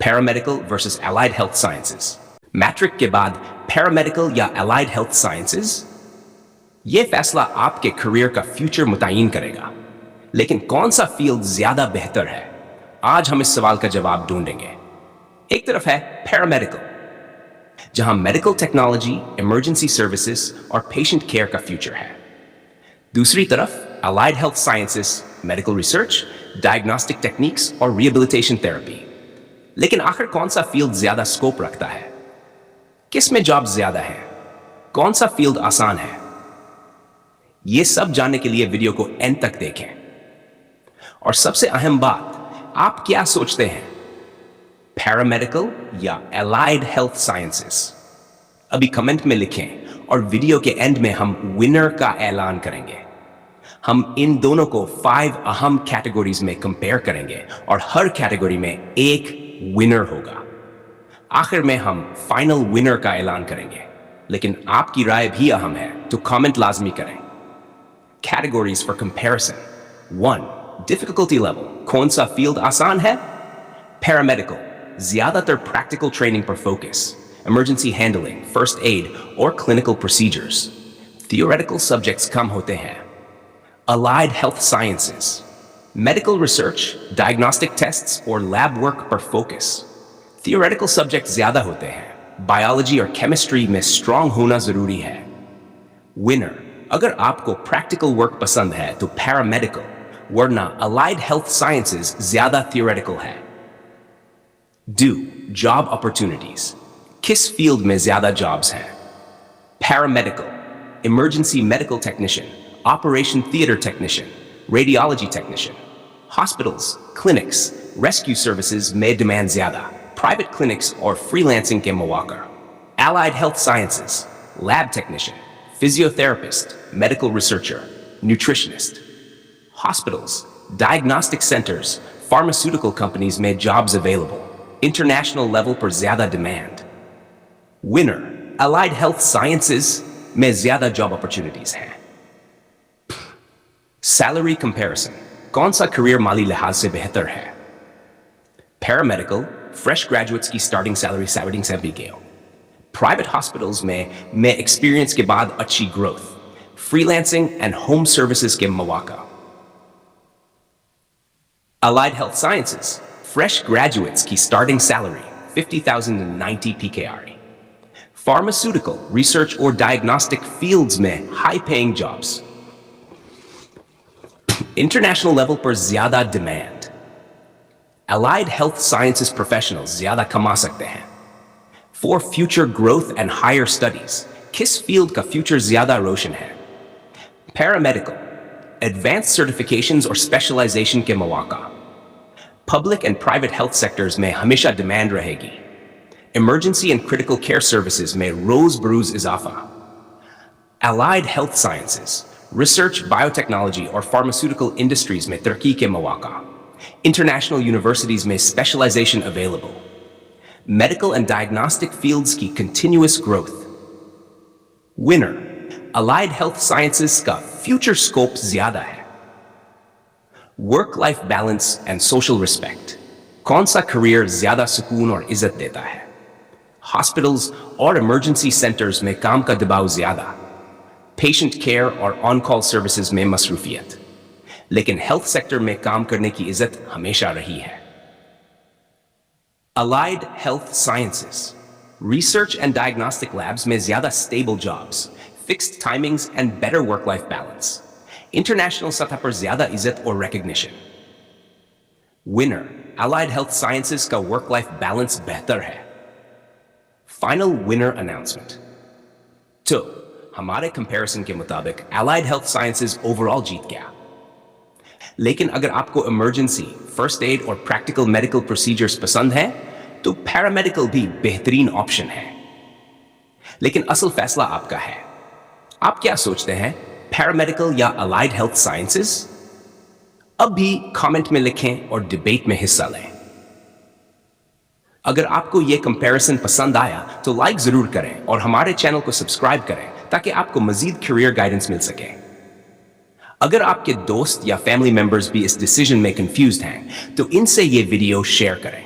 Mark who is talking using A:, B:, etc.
A: Paramedical versus allied health sciences. Matric के बाद paramedical या एलाइड हेल्थ साइंसेज, ये फैसला आपके करियर का फ्यूचर मुतय्यन करेगा। लेकिन कौन सा फील्ड ज्यादा बेहतर है, आज हम इस सवाल का जवाब ढूंढेंगे। एक तरफ है पैरामेडिकल, जहां मेडिकल टेक्नोलॉजी, इमरजेंसी सर्विसेज और पेशेंट केयर का फ्यूचर है। दूसरी तरफ allied health sciences, medical research, diagnostic techniques और रिहेबिलिटेशन थेरेपी। लेकिन आखिर कौन सा फील्ड ज्यादा स्कोप रखता है, किस में जॉब ज्यादा है, कौन सा फील्ड आसान है, यह सब जानने के लिए वीडियो को एंड तक देखें। और सबसे अहम बात, आप क्या सोचते हैं, पैरामेडिकल या एलाइड हेल्थ साइंसेस? अभी कमेंट में लिखें और वीडियो के एंड में हम विनर का ऐलान करेंगे। हम इन दोनों को 5 अहम कैटेगरीज में कंपेयर करेंगे और हर कैटेगरी में एक विनर होगा। आखिर में हम फाइनल विनर का ऐलान करेंगे, लेकिन आपकी राय भी अहम है, तो कमेंट लाजमी करें। Categories for comparison. 1. Difficulty level, कौन सा फील्ड आसान है? पैरामेडिकल, ज्यादातर प्रैक्टिकल ट्रेनिंग पर focus, emergency handling, first aid और क्लिनिकल प्रोसीजर्स। थियोरेटिकल सब्जेक्ट्स कम होते हैं। Allied health sciences, medical research, diagnostic tests और lab work पर focus. Theoretical subjects ज्यादा होते हैं, biology और chemistry में strong होना जरूरी है। Winner, अगर आपको practical work पसंद है तो paramedical, वरना allied health sciences ज्यादा theoretical है। Do, job opportunities, किस field में ज्यादा jobs हैं? Paramedical, emergency medical technician, operation theater technician, radiology technician, hospitals, clinics, rescue services में demand ज़्यादा, private clinics और freelancing के मौके। Allied health sciences, lab technician, physiotherapist, medical researcher, nutritionist, hospitals, diagnostic centers, pharmaceutical companies में jobs available, international level पर ज़्यादा demand। Winner, allied health sciences में ज़्यादा job opportunities हैं। सैलरी कंपैरिजन, कौन सा करियर माली लिहाज से बेहतर है? पैरामेडिकल, फ्रेश ग्रेजुएट्स की स्टार्टिंग सैलरी 70,000। प्राइवेट हॉस्पिटल्स में एक्सपीरियंस के बाद अच्छी growth, freelancing and home services के मौका। Allied health sciences, fresh graduates की starting salary 50,090 PKR। Pharmaceutical, research और डायग्नोस्टिक फील्ड्स में high paying jobs, international level पर ज्यादा डिमांड। Allied health sciences professionals ज्यादा कमा सकते हैं। For future growth and higher studies, किस फील्ड का फ्यूचर ज्यादा रोशन है? Paramedical, advanced certifications और स्पेशलाइजेशन के मौका। Public and private health sectors में हमेशा डिमांड रहेगी। Emergency and critical care services में रोज बरोज इजाफा। Allied health sciences, research, biotechnology और फार्मास्यूटिकल इंडस्ट्रीज में तरक्की के मौका। इंटरनेशनल यूनिवर्सिटीज में specialization available. Medical and diagnostic fields की continuous growth. Winner, allied health sciences का फ्यूचर स्कोप ज्यादा है। Work life balance and social respect, कौन सा करियर ज्यादा सुकून और इज्जत देता है? हॉस्पिटल्स और इमरजेंसी सेंटर्स में काम का दबाव ज्यादा, पेशेंट केयर और ऑन कॉल सर्विसेज में मसरूफियत। लेकिन हेल्थ सेक्टर में काम करने की इज्जत हमेशा रही है। Allied health sciences, research and diagnostic labs में ज्यादा stable jobs, fixed timings and better work life balance. International सतह पर ज्यादा इज्जत और recognition. Winner, allied health sciences का वर्क लाइफ बैलेंस बेहतर है। Final winner announcement. तो हमारे कंपैरिजन के मुताबिक एलाइड हेल्थ साइंसेज ओवरऑल जीत गया। लेकिन अगर आपको इमरजेंसी, फर्स्ट एड और प्रैक्टिकल मेडिकल प्रोसीजर्स पसंद हैं, तो पैरामेडिकल भी बेहतरीन ऑप्शन है। लेकिन असल फैसला आपका है। आप क्या सोचते हैं, पैरामेडिकल या अलाइड हेल्थ साइंसेज? अब भी कमेंट में लिखें और डिबेट में हिस्सा लें। अगर आपको यह कंपैरिजन पसंद आया तो लाइक जरूर करें और हमारे चैनल को सब्सक्राइब करें ताकि आपको मजीद करियर गाइडेंस मिल सके। अगर आपके दोस्त या फैमिली मेंबर्स भी इस डिसीजन में कंफ्यूज्ड हैं तो इनसे ये वीडियो शेयर करें।